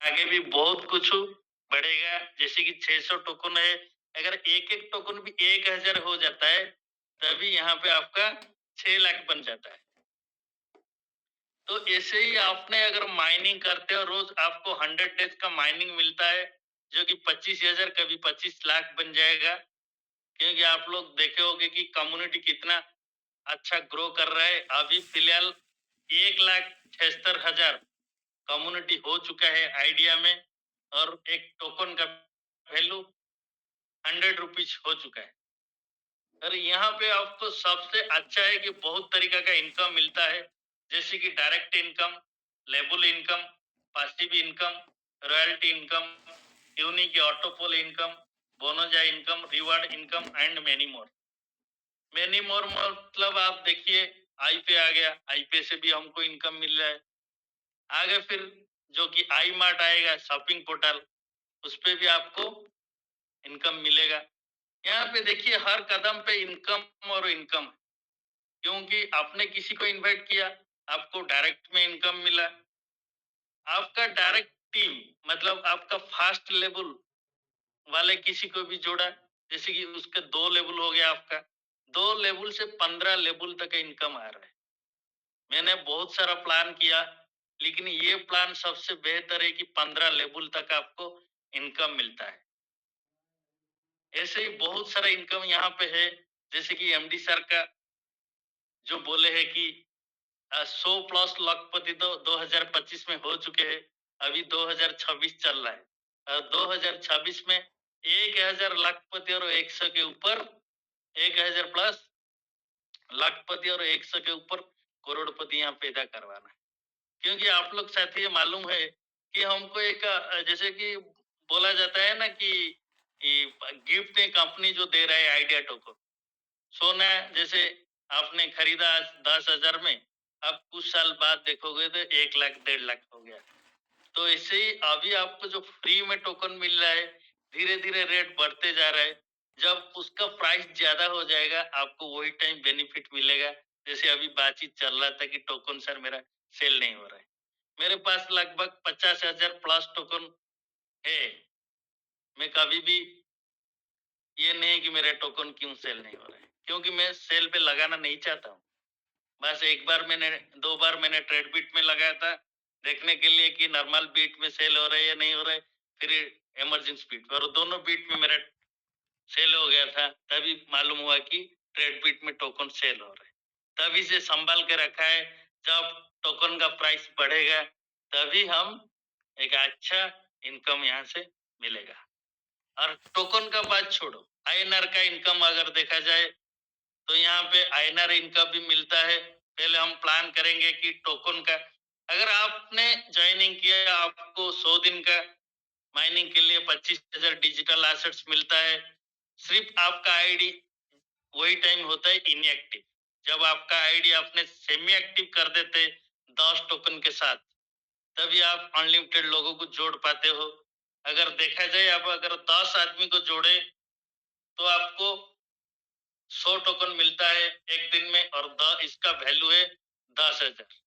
आगे भी बहुत कुछ बढ़ेगा। जैसे कि 600 टोकन है, अगर एक-एक टोकन भी 1000 हो जाता है, तभी यहाँ पे आपका 6 लाख बन जाता है। तो ऐसे ही आपने अगर माइनिंग करते हो, रोज आपको 100 डेज का माइनिंग मिलता है, जो कि 25,000 कभी 25 लाख बन जाएगा। क्योंकि आप लोग देखे होंगे कि कम्युनिटी कितना अच्छा ग्रो कर रहा है। अभी फिलहाल 1,76,000 कम्युनिटी हो चुका है आइडिया में, और एक टोकन का वैल्यू 100 रुपीज हो चुका है। और यहाँ पे आपको सबसे अच्छा है कि बहुत तरीका का इनकम मिलता है, जैसे कि डायरेक्ट इनकम, लेबल income, passive income, royalty income, unique autopool income, bonanza income, reward income and many more. Many more मतलब आप देखिए, आई पे आ गया, आई पे से भी हमको इनकम मिल रहा है। आगे फिर जो कि आई मार्ट आएगा, शॉपिंग पोर्टल, उस पे भी आपको इनकम मिलेगा। यहाँ पे देखिए हर कदम पे इनकम और इनकम, क्योंकि आपने किसी को इनवाइट किया, आपको डायरेक्ट में इनकम मिला। आपका डायरेक्ट टीम मतलब आपका फास्ट लेवल वाले किसी को भी जोड़ा, जैसे कि उसके 2 लेवल हो गया आपका, 2 लेवल से 15 लेवल तक इनकम आ रहा है। मैंने बहुत सारा प्लान किया, लेकिन ये प्लान सबसे बेहतर है कि 15 लेवल तक आपको इनकम मिलता है। ऐसे ही बहुत सारा इनकम यहाँ पे है, जैसे कि एमडी सर का जो बोले हैं कि 100 प्लस लखपति तो 2025 में हो चुके हैं, अभी 2026 चल रहा है। 2026 में 1000 लखपति और 100 के ऊपर, 1000 प्लस लखपति और 100 के ऊपर करोड़पति यहाँ पैदा करवाना है। क्योंकि आप लोग साथी ये मालूम है कि हमको एक जैसे कि बोला जाता है ना कि गिफ्ट एक कंपनी जो दे रहा है आइडिया टोकन, सोना जैसे आपने खरीदा आज 10,000 में, अब कुछ साल बाद देखोगे तो 1 लाख 1.5 लाख हो गया। तो ऐसे ही अभी आपको जो फ्री में टोकन मिल रहा है, धीरे-धीरे रेट बढ़ते जा रहा है। जब उसका प्राइस ज़्यादा हो जाएगा, आपको वही टाइम बेनिफिट मिलेगा। जैसे अभी बातचीत चल रहा था कि टोकन सर मेरा सेल नहीं हो रहा है। मेरे पास लगभग 50,000 प्लस टोकन है। मैं कभी भी ये नहीं कि मेरे टोकन क्यों सेल नहीं हो रहे हैं, क्योंकि मैं सेल पे लगाना नहीं चाहता हूँ। बस एक बार मैंने 2 बार मैंने ट्रेड बीट में लगाया था, देखने के लिए कि नॉर्मल बीट में सेल हो रहा है या नहीं हो रहा है, फिर इमर्जेंसी बीट पे, और दोनों बीट में मेरा सेल हो गया था। तभी मालूम हुआ कि ट्रेड बीट में टोकन सेल हो रहा है। तभी से संभाल के रखा है, जब टोकन का प्राइस बढ़ेगा, तभी हम एक अच्छा इनकम यहाँ से मिलेगा। और टोकन का बात छोड़ो, आईएनआर का इनकम अगर देखा जाए, तो यहाँ पे आईएनआर इनकम भी मिलता है। पहले हम प्लान करेंगे कि टोकन का, अगर आपने ज्वाइनिंग किया, आपको 100 दिन का माइनिंग के लिए 25,000 डिजिटल एसेट्स मिलता है। सिर्फ आपका आईडी वही टाइम होता है इनएक्टिव। जब आपका आईडी आपने सेमी एक्टिव कर देते 10 टोकन के साथ, तभी आप अनलिमिटेड लोगों को जोड़ पाते हो। अगर देखा जाए, आप अगर 10 आदमी को जोड़े, तो आपको 100 टोकन मिलता है एक दिन में, और इसका वैल्यू है 10,000।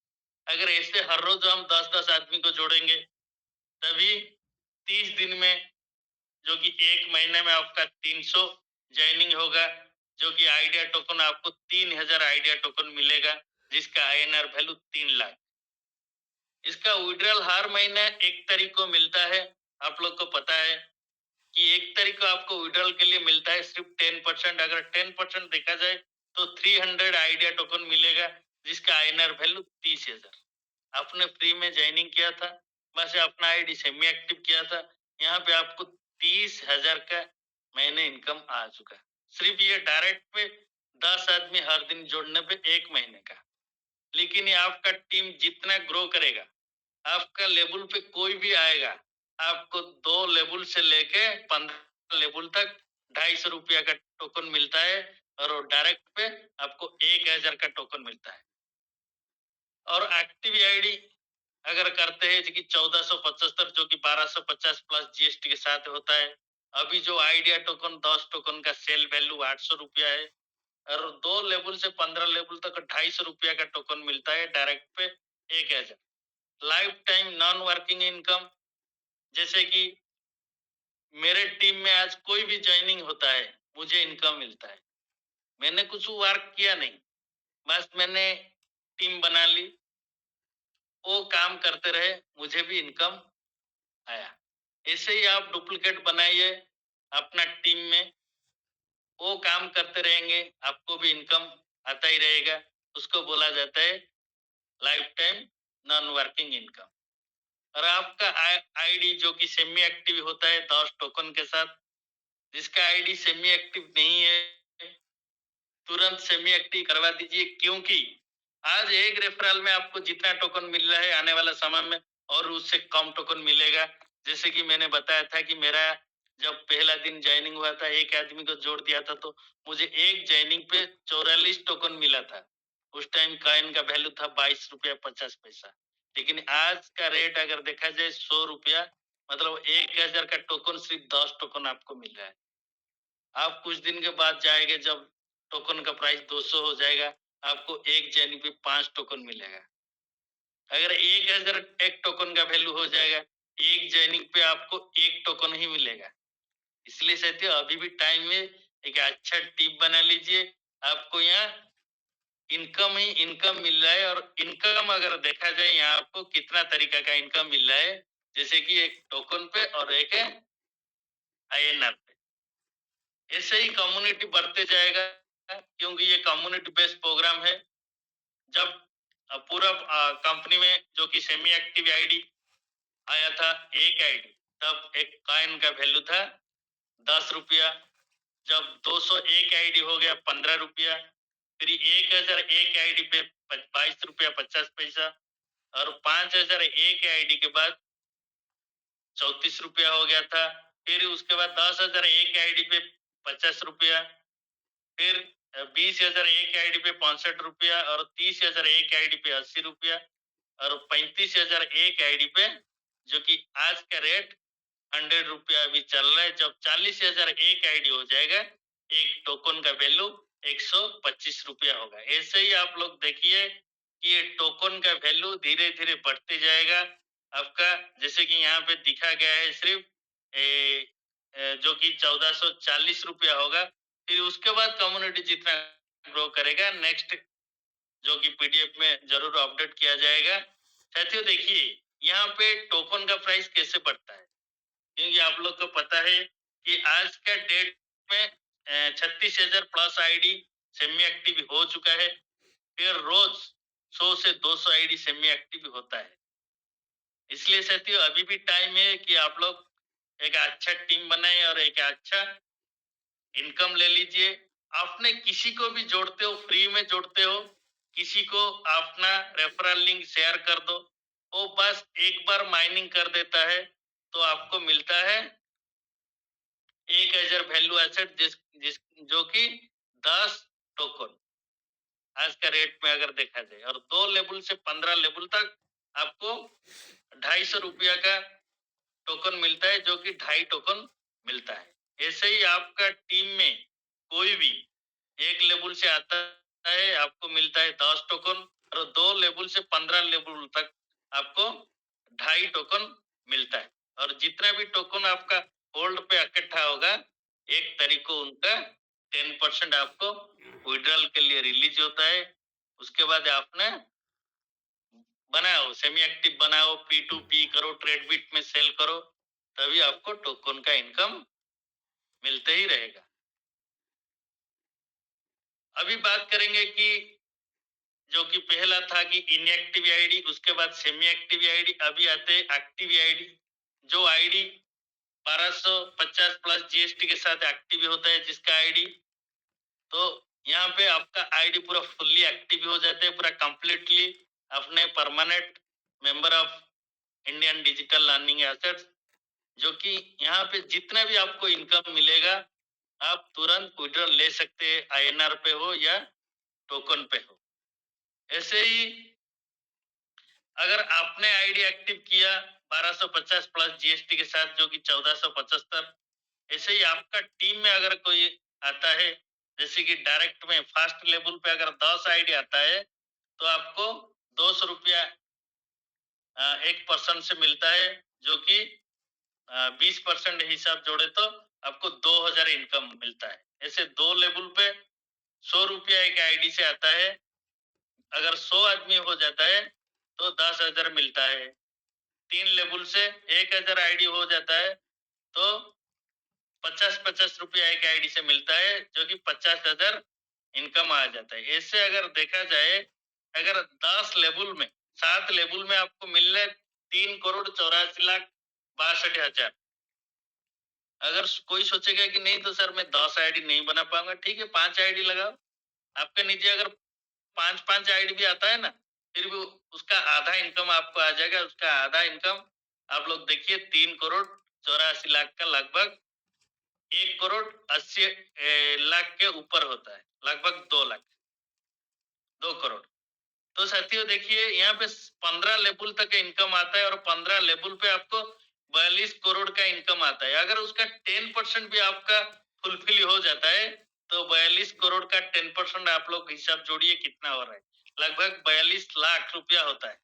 अगर ऐसे हर रोज हम 10-10 आदमी को जोड़ेंगे, तभी 30 दिन में, जो कि 1 महीने में आपका 300 जॉइनिंग होगा, जो कि आइडिया टोकन आपको 3,000 आइडिया टोकन मिलेगा, जिसका आईएनआर वैल्यू 3 लाख। इसका विड्रॉल हर महीने 1 तारीख को मिलता है। आप लोग को पता है कि 1 तारीख को आपको विड्रॉल के लिए मिलता है सिर्फ 10%। अगर 10% देखा जाए, तो 300 आइडिया टोकन मिलेगा, जिसका आईएनआर वैल्यू 30,000। आपने फ्री में ज्वाइनिंग किया था, बस अपना आईडी सेमी एक्टिव किया था, यहाँ पे आपको 30,000 का महीने इनकम आ चुका है। सिर्फ ये डायरेक्ट पे 10 आदमी हर दिन जोड़ने पे 1 महीने का। लेकिन ये आपका टीम जितना ग्रो करेगा, आपका लेवल पे कोई भी आएगा, आपको 2 लेवल से लेके 15 लेवल तक 250 रुपया का टोकन मिलता है, और वो डायरेक्ट पे आपको 1,000 का टोकन मिलता है। और एक्टिव आईडी अगर करते हैं, जो कि 1475, जो कि 1250 प्लस जीएसटी के साथ होता है। अभी जो आइडिया टोकन 10 टोकन का सेल वैल्यू 800 रुपया है, और 2 लेवल से 15 लेवल तक 250 रुपया का टोकन मिलता है डायरेक्ट पे 1,000। Life time non working income, जैसे कि मेरे टीम में आज कोई भी जॉइनिंग होता है, मुझे इनकम मिलता है। मैंने कुछ वर्क किया नहीं, बस मैंने टीम बना ली, वो काम करते रहे, मुझे भी इनकम आया। ऐसे ही आप डुप्लीकेट बनाइए अपना टीम में, वो काम करते रहेंगे, आपको भी इनकम आता ही रहेगा। उसको बोला जाता है life time non working income. और आपका आईडी जो कि सेमी एक्टिव होता है 10 टोकन के साथ, जिसका आईडी सेमी एक्टिव नहीं है, तुरंत सेमी एक्टिव करवा दीजिए, क्योंकि आज एक रेफरल में आपको जितना टोकन मिल रहा है आने वाला समय में और उससे कम टोकन मिलेगा। जैसे कि मैंने बताया था कि मेरा जब पहला दिन ज्वाइनिंग हुआ था, एक आदमी को जोड़ दिया था, तो मुझे एक ज्वाइनिंग पे 44 टोकन मिला था। उस टाइम कॉइन का वैल्यू था 22 रुपया 50 पैसा। लेकिन आज का रेट अगर देखा जाए 100 रुपया, मतलब 1000 का टोकन सिर्फ 10 टोकन आपको मिल रहा है। आप कुछ दिन के बाद जाएंगे जब टोकन का प्राइस 200 हो जाएगा, आपको एक जैनी पे 5 टोकन मिलेगा। अगर 1000 एक टोकन का वैल्यू हो जाएगा, एक जैनिक पे आपको एक टोकन ही मिलेगा। इसलिए साथियों अभी भी टाइम में एक अच्छा टिप बना लीजिए। आपको यहाँ इनकम ही इनकम मिल रहा है, और इनकम अगर देखा जाए यहाँ आपको कितना तरीका का इनकम मिल रहा है, जैसे कि एक टोकन पे और एक आईएनआर पे। ऐसे ही कम्युनिटी बढ़ते जाएगा, क्योंकि ये कम्युनिटी बेस्ड प्रोग्राम है। जब पूरा कंपनी में जो कि सेमी एक्टिव आईडी आया था, एक आईडी, तब एक कॉइन का वैल्यू था 10 रुपया। जब 201 आईडी हो गया 15 रुपया, फिर 1001 आईडी पे 22 रुपया 50 पैसा, और 5001 आईडी के बाद 34 रुपया हो गया था। फिर उसके बाद 10,001 आईडी पे 50 रुपया, फिर 20,000 एक आईडी पे 65 रुपया, और 30,000 एक आईडी पे 80 रुपया, और 35,000 एक आईडी पे, जो कि आज का रेट 100 रुपया अभी चल रहा है। जब 40,000 एक आईडी हो जाएगा, एक टोकन का वैल्यू 125 रुपया होगा। ऐसे ही आप लोग देखिए कि ये टोकन का वैल्यू धीरे धीरे बढ़ते जाएगा आपका। जैसे कि यहाँ पे दिखा गया है सिर्फ जो कि 1440 रुपया होगा। फिर उसके बाद कम्युनिटी जितना ग्रो करेगा, नेक्स्ट जो कि पीडीएफ में जरूर अपडेट किया जाएगा। साथियों देखिए यहाँ पे टोकन का प्राइस कैसे बढ़ता है, क्योंकि आप लोग को पता है कि आज का डेट में 36,000 प्लस आईडी सेमी एक्टिव हो चुका है। फिर रोज 100 से 200 आईडी सेमी एक्टिव होता है। इसलिए साथियों अभी भी टाइम है कि आप लोग एक अच्छा टीम बनाए और एक अच्छा इनकम ले लीजिए। आपने किसी को भी जोड़ते हो, फ्री में जोड़ते हो, किसी को अपना रेफरल लिंक शेयर कर दो, वो बस एक बार माइनिंग कर देता है, तो आपको मिलता है 1000 वैल्यू एसेट, जिस जिस जो कि 10 टोकन आज का रेट में अगर देखा जाए, और 2 लेवल से 15 लेवल तक आपको 250 रुपया का टोकन मिलता है, जो कि 2.5 टोकन मिलता है। ऐसे ही आपका टीम में कोई भी एक लेवल से आता है, आपको मिलता है 10 टोकन, और 2 लेवल से 15 लेवल तक आपको 2.5 टोकन मिलता है। और जितना भी टोकन आपका होल्ड पे इकट्ठा होगा, एक तारीख को उनका 10% आपको विड्रॉल के लिए रिलीज होता है। उसके बाद आपने बनाओ, सेमी एक्टिव बनाओ, P2P करो, ट्रेडबिट में सेल करो, तभी आपको टोकन का इनकम मिलते ही रहेगा। अभी बात करेंगे कि जो कि पहला था कि इनएक्टिव आईडी, उसके बाद सेमी एक्टिव आईडी, अभी आते हैं एक्टिव आईडी। जो आईडी 1250 प्लस जीएसटी के साथ एक्टिव होता है, जिसका आईडी, तो यहाँ पे आपका आईडी पूरा फुल्ली एक्टिव हो जाते हैं, पूरा कंप्लीटली अपने permanent member of Indian digital learning assets. जो कि यहाँ पे जितना भी आपको इनकम मिलेगा, आप तुरंत विड्रॉ ले सकते हैं, आईएनआर पे हो या टोकन पे हो। ऐसे ही अगर आपने आईडी एक्टिव किया 1250 प्लस जीएसटी के साथ, जो कि 1475, ऐसे ही आपका टीम में अगर कोई आता है, जैसे कि डायरेक्ट में फर्स्ट लेवल पे अगर 10 आईडी आता है, तो आपको 200 रुपया एक पर्सन से मिलता है, जो कि 20% हिसाब जोड़े तो आपको 2000 इनकम मिलता है। ऐसे 2 लेवल पे 100 रुपया एक आईडी से आता है। अगर 100 आदमी हो जाता है तो 10,000 मिलता है। 3 लेवल से 1000 आईडी हो जाता है तो 50-50 रुपया एक आईडी से मिलता है, जो कि 50,000 इनकम आ जाता है। ऐसे अगर देखा जाए, अगर 10 लेवल में 7 लेवल में आपको मिल रहा है 3,84,62,हजार। अगर कोई सोचेगा कि नहीं तो सर मैं 10 आईडी नहीं बना पाऊंगा, ठीक है 5 आईडी लगाओ। आपके नीचे अगर 5-5 आईडी भी आता है ना, फिर भी उसका आधा इनकम आपको आ जाएगा। उसका आधा इनकम आप लोग देखिए 3,84,00,000 का लगभग 1,80,00,000 के ऊपर होता है, लगभग 2 लाख, 2 करोड़। तो साथियों देखिए यहाँ पे 15 लेवल तक इनकम आता है और 15 लेवल पे आपको 42 करोड़ का इनकम आता है। अगर उसका 10% भी आपका फुलफिल हो जाता है तो 42 करोड़ का 10% आप लोग हिसाब जोड़िए कितना हो रहा है, लगभग 42 लाख रुपया होता है।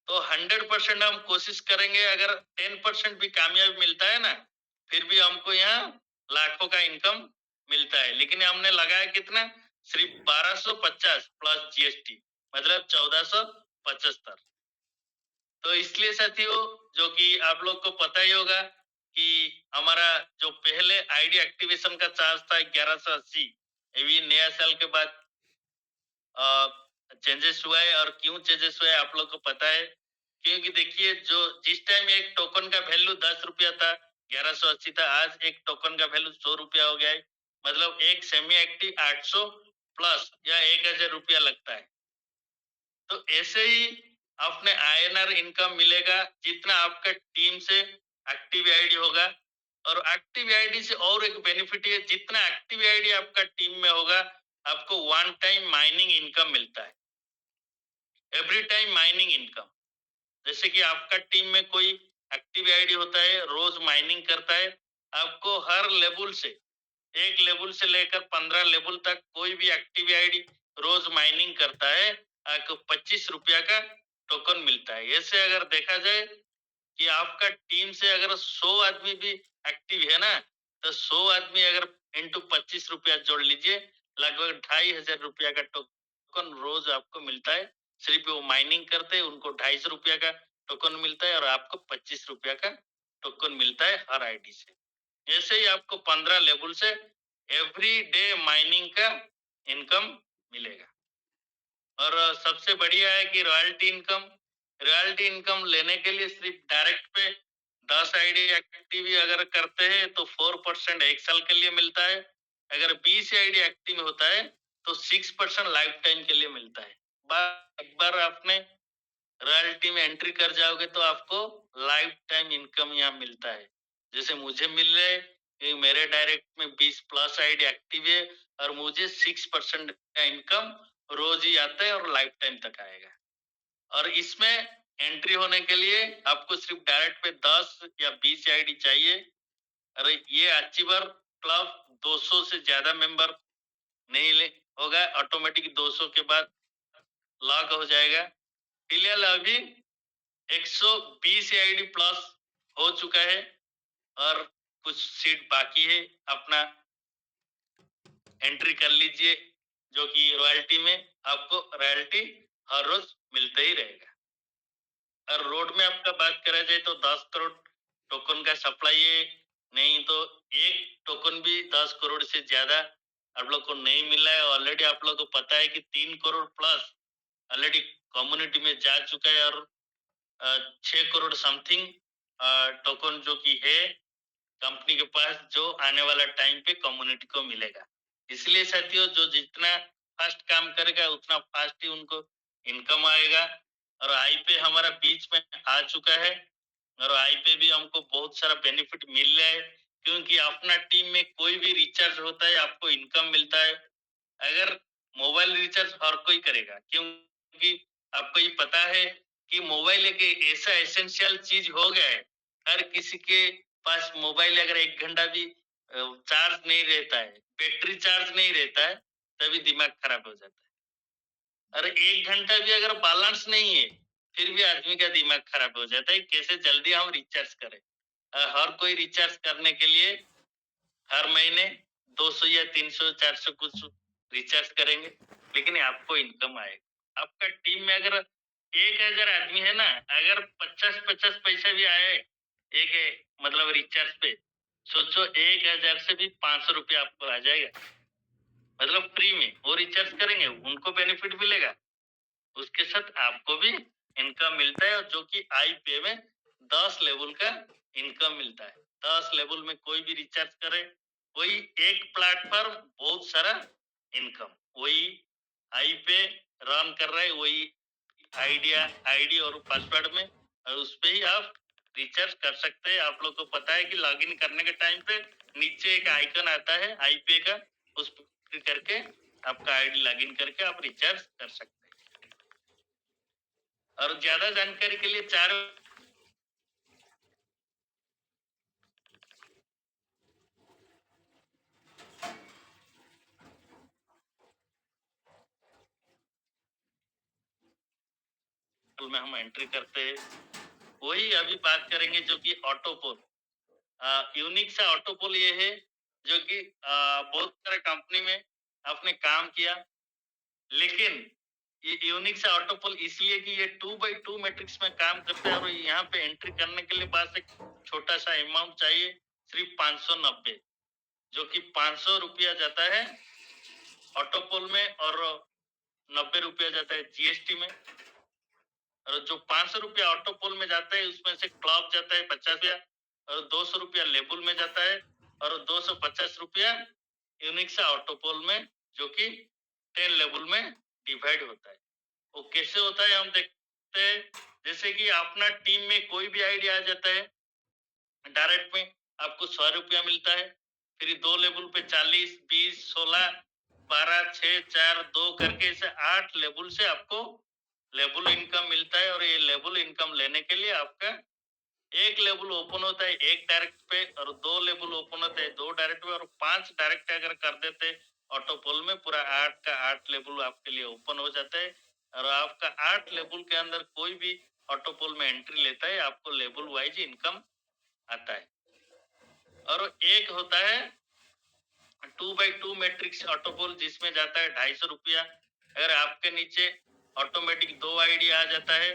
तो 100% हम कोशिश करेंगे, अगर 10% भी कामयाबी मिलता है ना, फिर भी हमको यहाँ लाखों का इनकम मिलता है। लेकिन हमने लगाया कितना, सिर्फ 1250 प्लस जीएसटी, मतलब 1475। तो इसलिए साथियों, जो कि आप लोग को पता ही होगा कि हमारा जो पहले आईडी एक्टिवेशन का चार्ज था 1180, अभी नया साल के बाद चेंजेस हुआ है। और क्यों चेंजेस हुआ है आप लोग को पता है, क्योंकि देखिए जो जिस टाइम एक टोकन का वैल्यू 10 रुपया था, 1180 था, आज एक टोकन का वैल्यू 100 रुपया हो गया है। मतलब एक सेमी एक्टिव 800 प्लस या 1000 रुपया लगता है। तो ऐसे ही अपने आईएनआर इनकम मिलेगा जितना आपका टीम से एक्टिव आईडी होगा। और एक्टिव आईडी से और एक बेनिफिट है, जितना एक्टिव आईडी आपका टीम में होगा आपको वन टाइम माइनिंग इनकम मिलता है, एवरी टाइम माइनिंग इनकम। जैसे कि आपका टीम में कोई एक्टिव आईडी होता है, रोज माइनिंग करता है, आपको हर लेवल से, एक लेवल से लेकर 15 लेवल तक कोई भी एक्टिव आईडी रोज माइनिंग करता है, आपको 25 रुपया का टोकन मिलता है। ऐसे अगर देखा जाए कि आपका टीम से अगर 100 आदमी भी एक्टिव है ना, तो 100 आदमी अगर इंटू 25 रुपया जोड़ लीजिए, लगभग 2,500 रुपया का टोकन रोज आपको मिलता है। सिर्फ वो माइनिंग करते हैं, उनको 250 रुपया का टोकन मिलता है और आपको 25 रुपया का टोकन मिलता है हर आईडी से। ऐसे ही आपको 15 लेवल से एवरी डे माइनिंग का इनकम मिलेगा। और सबसे बढ़िया है कि रॉयल्टी इनकम। रॉयल्टी इनकम लेने के लिए सिर्फ डायरेक्ट पे 10 आईडी एक्टिव अगर करते हैं तो 4% एक साल के लिए मिलता है। अगर 20 आईडी एक्टिव होता है तो 6% लाइफ टाइम के लिए मिलता है। एक बार आपने रॉयल्टी में एंट्री कर जाओगे तो आपको लाइफ टाइम इनकम यहाँ मिलता है। जैसे मुझे मिल रहे कि मेरे डायरेक्ट में 20 प्लस आईडी एक्टिव है और मुझे 6% का इनकम रोज ही आता है और लाइफ टाइम तक आएगा। और इसमें एंट्री होने के लिए आपको सिर्फ डायरेक्ट पे 10 या 20 आईडी चाहिए। अरे ये अचीवर क्लब 200 से ज्यादा मेंबर नहीं ले होगा, ऑटोमेटिक 200 के बाद लॉक हो जाएगा। फिलहाल अभी 120 आईडी प्लस हो चुका है और कुछ सीट बाकी है। अपना एंट्री कर लीजिए, जो कि रॉयल्टी में आपको रॉयल्टी हर रोज मिलते ही रहेगा। और रोड में आपका बात करा जाए तो 10 करोड़ टोकन का सप्लाई है। नहीं तो एक टोकन भी 10 करोड़ से ज्यादा आप लोग को नहीं मिला है। ऑलरेडी आप लोग को पता है कि 3 करोड़ प्लस ऑलरेडी कम्युनिटी में जा चुका है और 6 करोड़ समथिंग टोकन जो कि है कंपनी के पास, जो आने वाला टाइम पे कम्युनिटी को मिलेगा। इसलिए साथियों, जो जितना फास्ट काम करेगा उतना फास्ट ही उनको इनकम आएगा। और आई पे हमारा बीच में आ चुका है और आई पे भी हमको बहुत सारा बेनिफिट मिल रहा है, क्योंकि अपना टीम में कोई भी रिचार्ज होता है आपको इनकम मिलता है। अगर मोबाइल रिचार्ज हर कोई करेगा, क्योंकि आपको ये पता है कि मोबाइल एक ऐसा एसेंशियल चीज हो गया है। हर किसी के पास मोबाइल अगर 1 घंटा भी चार्ज नहीं रहता है, बैटरी चार्ज नहीं रहता है, तभी दिमाग खराब हो जाता है। अरे 1 घंटा भी अगर बैलेंस नहीं है फिर भी आदमी का दिमाग खराब हो जाता है, कैसे जल्दी हम रिचार्ज करें। हर कोई रिचार्ज करने के लिए हर महीने 200 या 300 400 कुछ रिचार्ज करेंगे, लेकिन आपको इनकम आएगा। आपका टीम में अगर 1000 आदमी है ना, अगर 50-50 पैसा भी आए एक मतलब रिचार्ज पे, सोचो 1000 से भी 500 रुपया आपको आ जाएगा, मतलब फ्री में वो रिचार्ज करेंगे, उनको बेनिफिट मिलेगा, उसके साथ आपको भी इनकम मिलता है, और जो कि आई पे में 10 लेवल का इनकम मिलता है। 10 लेवल में कोई भी रिचार्ज करे, वही एक प्लेटफॉर्म बहुत सारा इनकम, वही आई पे रन कर रहा है, वही आइडिया आईडी और पासवर्ड में, और उस पे ही आप रिचार्ज कर सकते हैं। आप लोग को पता है कि लॉगिन करने के टाइम पे नीचे एक आइकन आता है आई पे का, उस पर क्लिक करके आपका आईडी लॉगिन करके आप रिचार्ज कर सकते हैं। और ज्यादा जानकारी के लिए 4 में हम एंट्री करते हैं, वही अभी बात करेंगे जो कि ऑटोपोल। यूनिक सा ऑटोपोल ये है जो कि बहुत सारे कंपनी में आपने काम किया, लेकिन ये यूनिक सा ऑटोपोल इसलिए कि ये 2x2 मैट्रिक्स में काम करता है, और यहाँ पे एंट्री करने के लिए बस एक छोटा सा अमाउंट चाहिए, सिर्फ 590, जो कि 500 रुपया जाता है ऑटोपोल में और 90 रुपया जाता है जीएसटी में। और जो 500 रुपया ऑटोपोल में जाता है उसमें से क्लॉक जाता है 50 रुपया, और 200 रुपया लेबुल में जाता है, और 250 रुपया यूनिक्सा ऑटोपोल में, जो कि 10 लेवल में डिवाइड होता है। वो कैसे होता है हम देखते हैं। जैसे कि अपना टीम में कोई भी आइडिया आ जाता है, डायरेक्ट में आपको 100 रुपया मिलता है, फिर 2 लेवल पे 40, 20, 16, 12, 6, 4, 2 करके ऐसे 8 लेवल से आपको लेवल इनकम मिलता है। और ये लेवल इनकम लेने के लिए आपका एक लेवल ओपन होता है एक डायरेक्ट पे, और 2 लेवल ओपन होता है 2 डायरेक्ट पे, और 5 डायरेक्ट अगर कर देते ऑटोपोल में, पूरा 8 का 8 लेवल आपके लिए ओपन हो जाता है। और आपका 8 लेवल के अंदर कोई भी ऑटोपोल में एंट्री लेता है, आपको लेवल वाइज इनकम आता है। और एक होता है 2x2 मैट्रिक्स ऑटोपोल, जिसमें जाता है 250 रुपया। अगर आपके नीचे ऑटोमेटिक 2 आईडी आ जाता है,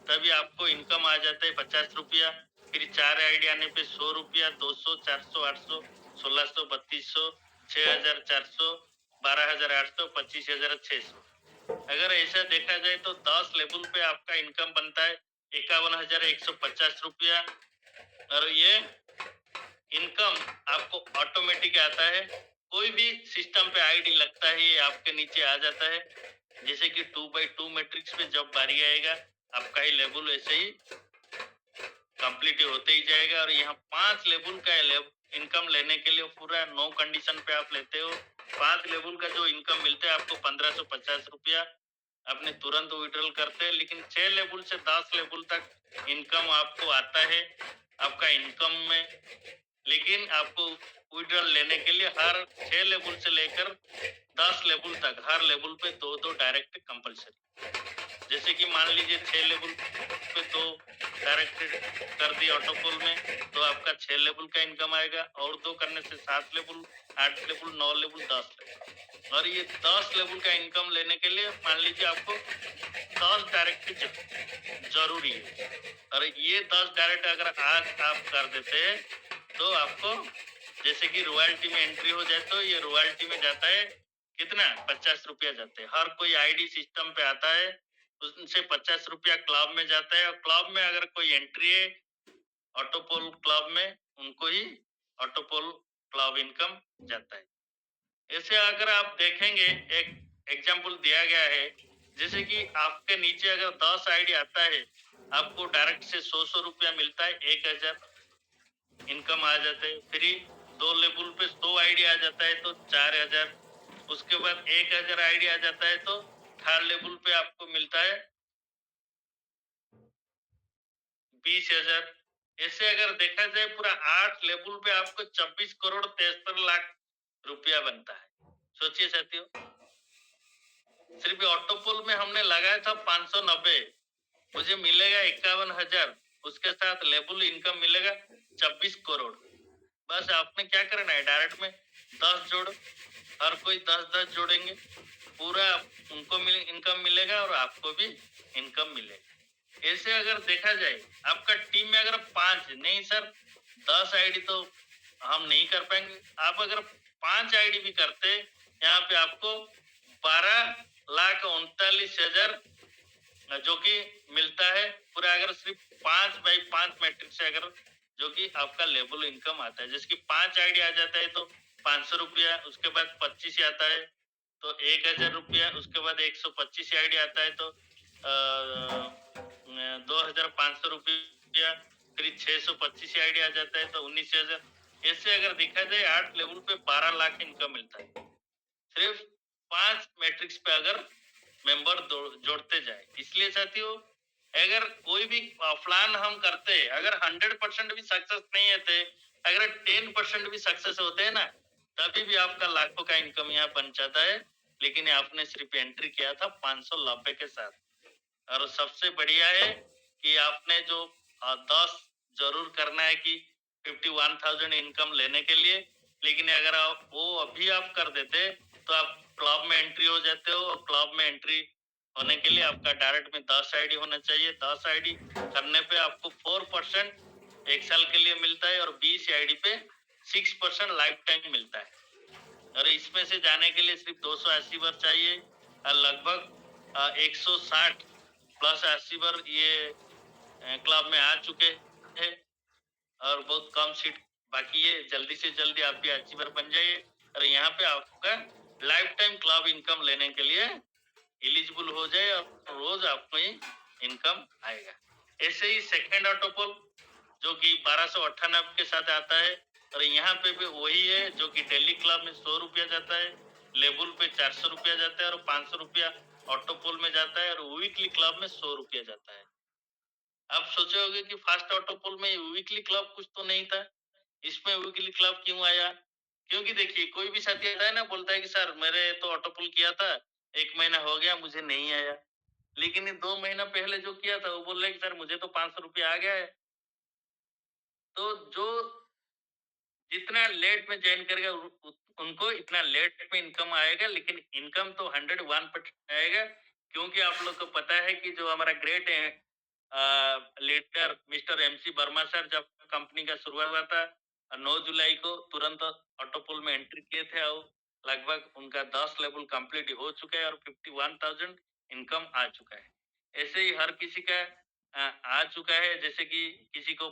तभी आपको इनकम आ जाता है 50 रुपया। फिर 4 आईडी आने पे 100 रुपया, 200, 400, 800, 1600, 3200, 6400, 12800, 25600। अगर ऐसा देखा जाए तो 10 लेवल पे आपका इनकम बनता है 51,150 रुपया। और ये इनकम आपको ऑटोमेटिक आता है, कोई भी सिस्टम पे आईडी लगता है ये आपके नीचे आ जाता है। जैसे कि 2x2 मैट्रिक्स पे जब बारी आएगा, आपका ही लेवल ऐसे ही कंप्लीट होते ही जाएगा। और यहाँ 5 लेवल का इनकम लेने के लिए पूरा नो कंडीशन पे आप लेते हो, 5 लेवल का जो इनकम मिलता है आपको 1550 रुपया अपने तुरंत विड्रॉल करते हैं। लेकिन 6 लेवल से 10 लेवल तक इनकम आपको आता है आपका इनकम में। लेकिन आपको विड्रॉल लेने के लिए हर 6 लेवल से लेकर 10 लेवल तक हर लेवल पे 2-2 डायरेक्ट कंपलसरी। जैसे कि मान लीजिए 6 लेवल पे 2 डायरेक्ट कर दिए ऑटोपोल में, तो आपका 6 लेवल का इनकम आएगा, और 2 करने से 7 लेवल, 8 लेवल, 9 लेवल, 10 लेवल। और ये 10 लेवल का इनकम लेने के लिए मान लीजिए आपको 10 डायरेक्ट जरूरी है। और ये 10 डायरेक्ट अगर आज आप कर देते हैं, तो आपको जैसे कि रॉयल्टी में एंट्री हो जाए, तो ये रॉयल्टी में जाता है कितना 50 रुपया जाते हैं। हर कोई आईडी सिस्टम पे आता है, उनसे 50 रुपया क्लब में जाता है, और क्लब में अगर कोई एंट्री है ऑटोपोल क्लब में, उनको ही ऑटोपोल क्लब इनकम जाता है। ऐसे अगर आप देखेंगे, एक एग्जांपल दिया गया है, जैसे कि आपके नीचे अगर 10 आईडी आता है, आपको डायरेक्ट से 100 रुपया मिलता है, 1000 इनकम आ जाते हैं। फिर 2 लेवल पे 100 आईडी आ जाता है तो 4000। उसके बाद 1000 आईडी आ जाता है तो थर्ड लेवल पे आपको मिलता है 20,000। ऐसे अगर देखा जाए पूरा 8 लेवल पे आपको 26 करोड़ 73 लाख रुपया बनता है। सोचिए साथियों, सिर्फ ऑटोपोल में हमने लगाया था 590, मुझे मिलेगा 51,000, उसके साथ लेबल इनकम मिलेगा 26 करोड़। बस आपने क्या करना है, डायरेक्ट में 10 जोड़ो, हर कोई 10-10 जोड़ेंगे, पूरा उनको इनकम मिलेगा और आपको भी इनकम मिलेगा। ऐसे अगर देखा जाए, आपका टीम में अगर 5 नहीं सर 10 आईडी तो हम नहीं कर पाएंगे। आप अगर 5 आईडी भी करते, यहाँ पे आपको 12,39,000 जो कि मिलता है पूरा। अगर सिर्फ 5x5 मैट्रिक्स से अगर जो कि आपका लेबल इनकम आता है, जैसे कि 5 आईडी आ जाता है तो 500 रुपया, उसके बाद 25 आता है तो 1,000 रुपया, उसके बाद 125 आईडी आता है तो 2,500 रुपया, फिर 625 आईडी आ जाता है तो 19,000। ऐसे अगर देखा जाए 8 लेवल पे 12 लाख इनकम मिलता है, सिर्फ 5 मैट्रिक्स पे अगर मेंबर जोड़ते जाए। इसलिए साथियों, अगर कोई भी प्लान हम करते हैं, अगर 100% भी सक्सेस नहीं होते, अगर 10% भी सक्सेस होते हैं ना, तभी भी आपका लाखों का इनकम यहाँ बन जाता है। लेकिन आपने सिर्फ एंट्री किया था 590 के साथ। और सबसे बढ़िया है कि आपने जो 10 जरूर करना है कि 51,000 इनकम लेने के लिए। लेकिन अगर आप वो अभी आप कर देते तो आप क्लब में एंट्री हो जाते हो, और क्लब में एंट्री होने के लिए आपका डायरेक्ट में 10 आईडी होना चाहिए। 10 आईडी करने पे आपको 4% एक साल के लिए मिलता है, और 20 आईडी पे 6% लाइफ टाइम मिलता है। और इसमें से जाने के लिए सिर्फ 280 बार चाहिए, और लगभग 160 प्लस 80 बार ये क्लब में आ चुके हैं, और बहुत कम सीट बाकी है। जल्दी से जल्दी आप भी अचीवर बन जाइए, और यहाँ पे आपका लाइफ टाइम क्लब इनकम लेने के लिए एलिजिबल हो जाए, और रोज आपको ही इनकम आएगा। ऐसे ही सेकंड ऑटोपोल जो कि 1298 के साथ आता है, और यहाँ पे भी वही है जो कि डेली क्लब में 100 रुपया जाता है, लेबुल पे 400 रुपया जाता है, और 500 रुपया ऑटोपोल में जाता है, और वीकली क्लब में 100 रुपया जाता है। आप सोचे होगे कि फास्ट ऑटोपोल में वीकली क्लब कुछ तो नहीं था, इसमें वीकली क्लब क्यों आया? क्योंकि देखिए, कोई भी साथी आता है ना, बोलता है कि सर मेरे तो ऑटोपोल किया था, 1 महीना हो गया मुझे नहीं आया। लेकिन 2 महीना पहले जो किया था वो बोल रहे कि सर मुझे तो 500 रुपया आ गया है। तो जो जितना लेट में ज्वाइन करेगा उनको इतना लेट में इनकम आएगा, लेकिन इनकम तो 101% आएगा। क्योंकि आप लोग को पता है कि जो हमारा great leader mister MC Verma sir जब कंपनी का शुरुआत हुआ था 9 जुलाई को, तुरंत ऑटोपोल में एंट्री किए थे, और लगभग उनका 10 लेवल कंप्लीट हो चुका है, और 51,000 इनकम आ चुका है। ऐसे ही हर किसी का आ चुका है। जैसे कि किसी को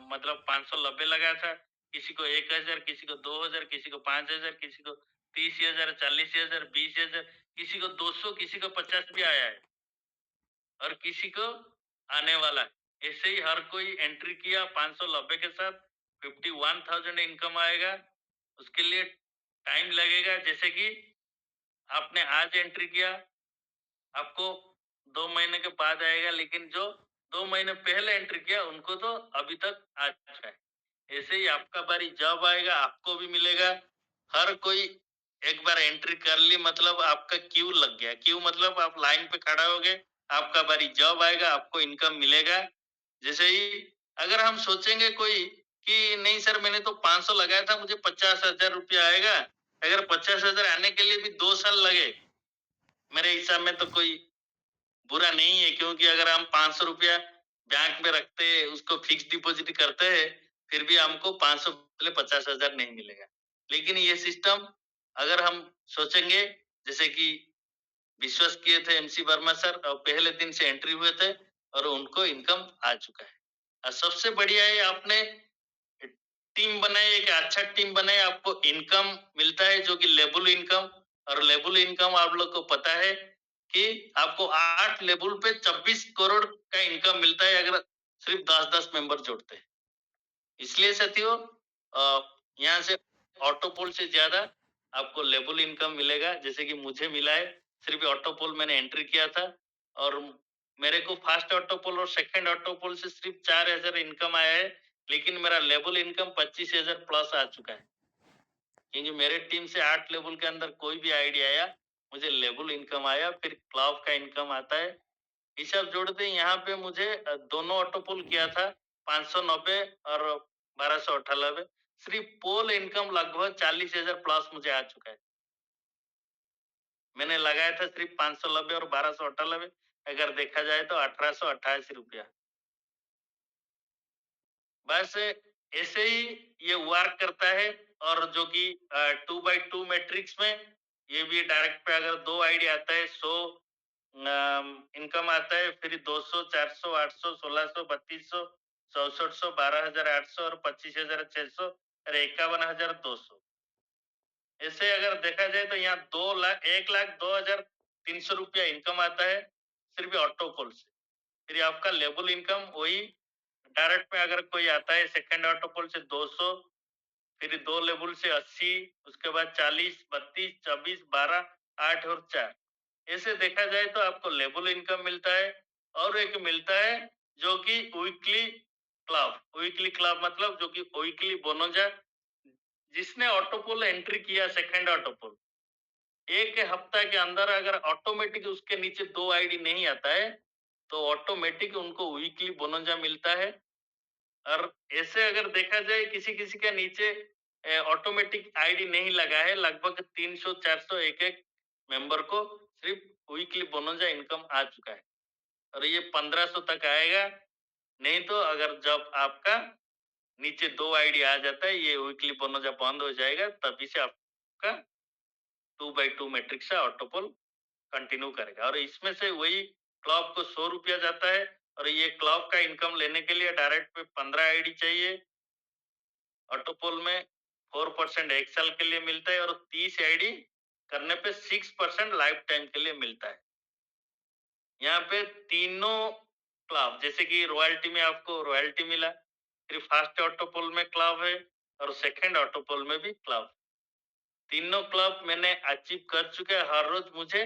मतलब 590 लगा था, किसी को 1,000, किसी को 2,000, किसी को 5,000, किसी को 30,000, 40,000, 20,000, किसी को 200, किसी को 50 भी आया है, और किसी को आने वाला है। ऐसे ही हर कोई एंट्री किया 590 के साथ, 51,000 इनकम आएगा। उसके लिए टाइम लगेगा। जैसे कि आपने आज एंट्री किया, आपको 2 महीने के बाद आएगा, लेकिन जो 2 महीने पहले एंट्री किया उनको तो अभी तक आ चुका है। ऐसे ही आपका बारी जब आएगा आपको भी मिलेगा। हर कोई एक बार एंट्री कर ली मतलब आपका क्यू लग गया। क्यू मतलब आप लाइन पे खड़ा हो गए, आपका बारी जब आएगा आपको इनकम मिलेगा। जैसे ही अगर हम सोचेंगे कोई कि नहीं सर मैंने तो 500 लगाया था, मुझे 50,000 रुपया आएगा। अगर 50,000 आने के लिए भी 2 साल लगे, मेरे हिसाब में तो कोई बुरा नहीं है। क्योंकि अगर हम 500 रुपया बैंक में रखते हैं, उसको फिक्स डिपॉजिट करते हैं, फिर भी हमको 500 बदले 50,000 नहीं मिलेगा। लेकिन ये सिस्टम अगर हम सोचेंगे, जैसे कि विश्वास किए थे एमसी वर्मा सर, और पहले दिन से एंट्री हुए थे, और उनको इनकम आ चुका है। और सबसे बढ़िया है आपने टीम बनाई, एक अच्छा टीम बनाए, आपको इनकम मिलता है जो कि लेबल इनकम। और लेबल इनकम आप लोग को पता है कि आपको 8 लेवल पे 26 करोड़ का इनकम मिलता है, अगर सिर्फ 10-10 मेंबर जोड़ते हैं। इसलिए साथियों, यहाँ से ऑटोपोल से ज्यादा आपको लेबल इनकम मिलेगा। जैसे कि मुझे मिला है, सिर्फ ऑटोपोल मैंने एंट्री किया था, और मेरे को फर्स्ट ऑटोपोल और सेकंड ऑटोपोल से सिर्फ 4,000 इनकम आया है, लेकिन मेरा लेबल इनकम 25,000 प्लस आ चुका है। क्योंकि मेरे टीम से 8 लेवल के अंदर कोई भी आईडी आया, मुझे लेबल इनकम आया, फिर क्लब का इनकम आता है, हिसाब जोड़ते यहाँ पे मुझे दोनों ऑटो पोल किया था 590 और 1298। सिर्फ पोल इनकम लगभग 40,000 प्लस मुझे आ चुका है। मैंने लगाया था सिर्फ 590 और 1298, अगर देखा जाए तो 1888 रुपया। बस ऐसे ही ये वर्क करता है। और जो कि 2x2 मैट्रिक्स में ये भी डायरेक्ट पे अगर 2 आईडी आता है 100 इनकम आता है, फिर 200, 400, 800, 1600, 3200, 6400, 12,800 और 25,600 और 51,200। ऐसे अगर देखा जाए तो यहाँ 1,02,300 रुपया इनकम आता है सिर्फ ऑटो कॉल से। फिर आपका लेबल इनकम वही डायरेक्ट में अगर कोई आता है सेकंड ऑटो कॉल से 200, फिर 2 लेबल से 80, उसके बाद 40, 32, 24, 12, 8 और 4। ऐसे देखा जाए तो आपको लेबल इनकम मिलता है। और एक मिलता है जो कि वीकली क्लब मतलब जो कि वीकली बोनोजा। जिसने ऑटो पोल एंट्री किया सेकंड ऑटो पोल, एक हफ्ता के अंदर अगर ऑटोमेटिक उसके नीचे 2 आईडी नहीं आता है, तो ऑटोमेटिक उनको वीकली बोनोजा मिलता है। और ऐसे अगर देखा जाए किसी-किसी के नीचे ऑटोमेटिक आईडी नहीं लगा है, लगभग 300-400 एक-एक मेंबर को सिर्फ वीकली बोनोजा इनकम आ चुका है। और ये 1500 तक आएगा, नहीं तो अगर जब आपका नीचे 2 आईडी आ जाता है, ये वीकली बोनोजा बंद हो जाएगा, तभी से आपका 2x2 मैट्रिक्स से ऑटो पोल कंटिन्यू करेगा। और इसमें से वही क्लॉक को 100 रुपया जाता है। और ये क्लॉक का इनकम लेने के लिए डायरेक्ट पे 15 आईडी चाहिए। ऑटो पोल में 4% एक साल के लिए मिलता है और 30 आईडी करने पे 6% लाइफ टाइम के लिए मिलता है। यहाँ पे तीनों क्लब जैसे कि रॉयल्टी में आपको रॉयल्टी मिला, फिर फर्स्ट ऑटो पोल में क्लब है और सेकंड ऑटो पोल में भी क्लब। तीनों क्लब मैंने अचीव कर चुके हैं। हर रोज मुझे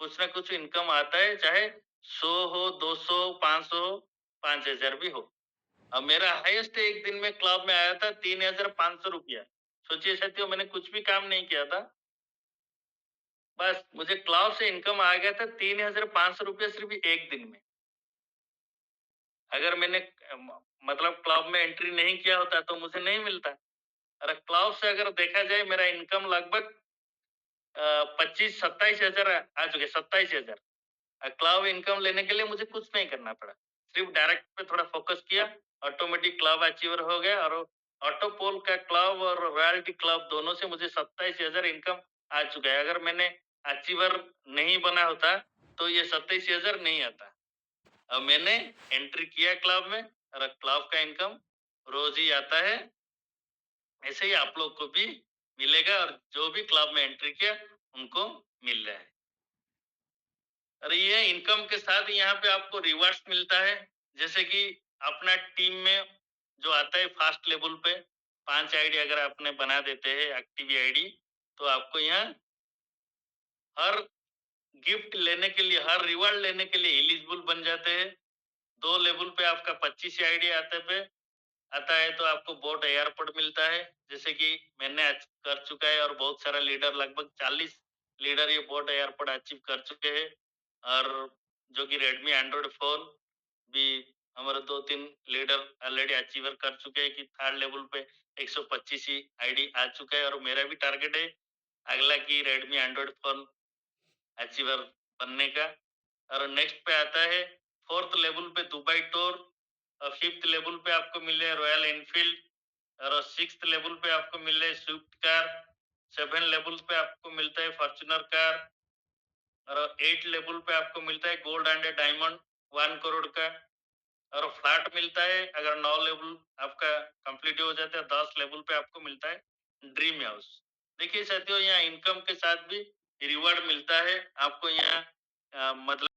कुछ ना कुछ इनकम आता है, चाहे 100 हो, 200, 500 हो, 5,000 भी हो। अब मेरा हाईएस्ट एक दिन में क्लब में आया था 3,500 रुपया। सोचिए साथियों, मैंने कुछ भी काम नहीं किया था, बस मुझे क्लब से इनकम आ गया था 3,500 रुपया सिर्फ एक दिन में। अगर मैंने मतलब क्लब में एंट्री नहीं किया होता तो मुझे नहीं मिलता। और क्लब से अगर देखा जाए मेरा इनकम लगभग 25-27 हजार आ चुके, 27,000। क्लाउड इनकम लेने के लिए मुझे कुछ नहीं करना पड़ा, सिर्फ डायरेक्ट पे थोड़ा फोकस किया, ऑटोमेटिक क्लाउड अचीवर हो गया। और ऑटो पोल का क्लाउड और रॉयल्टी क्लाउड दोनों से मुझे 27,000 इनकम आ चुका है। अगर मैंने अचीवर नहीं बना होता तो ये 27,000 नहीं आता। अब मैंने एंट्री किया क्लब में और क्लब का इनकम रोज ही आता है। ऐसे ही आप लोग को भी मिलेगा और जो भी क्लब में एंट्री किया उनको मिल रहा है। अरे ये इनकम के साथ यहाँ पे आपको रिवार्ड्स मिलता है। जैसे कि अपना टीम में जो आता है फास्ट लेवल पे 5 आईडी अगर आपने बना देते हैं एक्टिव आईडी, तो आपको यहाँ हर गिफ्ट लेने के लिए, हर रिवार्ड लेने के लिए एलिजिबल बन जाते हैं। 2 लेवल पे आपका 25 आईडी आते पे आता है तो आपको बोट एयरपोर्ट मिलता है। जैसे कि मैंने कर चुका है और बहुत सारा लीडर, लगभग 40 लीडर ये बोट एयरपोर्ट अचीव कर चुके हैं। और जो कि रेडमी एंड्रॉइड फोन भी हमारे 2-3 लीडर ऑलरेडी अचीवर कर चुके हैं कि थर्ड लेवल पे 125 ही आईडी आ चुका है। और मेरा भी टारगेट है अगला की रेडमी एंड्रॉइड फोन अचीवर बनने का। और नेक्स्ट पे आता है फोर्थ लेवल पे दुबई टूर, और फिफ्थ लेवल पे आपको मिल रहा है रॉयल एनफील्ड, और सिक्स्थ लेवल पे आपको मिल रहा है स्विफ्ट कार, 7 लेवल पे आपको मिलता है फॉर्च्यूनर कार, और 8 लेवल पे आपको मिलता है गोल्ड एंड डायमंड 1 करोड़ का। और फ्लैट मिलता है अगर 9 लेवल आपका कंप्लीट हो जाता है, 10 लेवल पे आपको मिलता है ड्रीम हाउस। देखिए साथियों, यहाँ इनकम के साथ भी रिवॉर्ड मिलता है आपको। यहाँ मतलब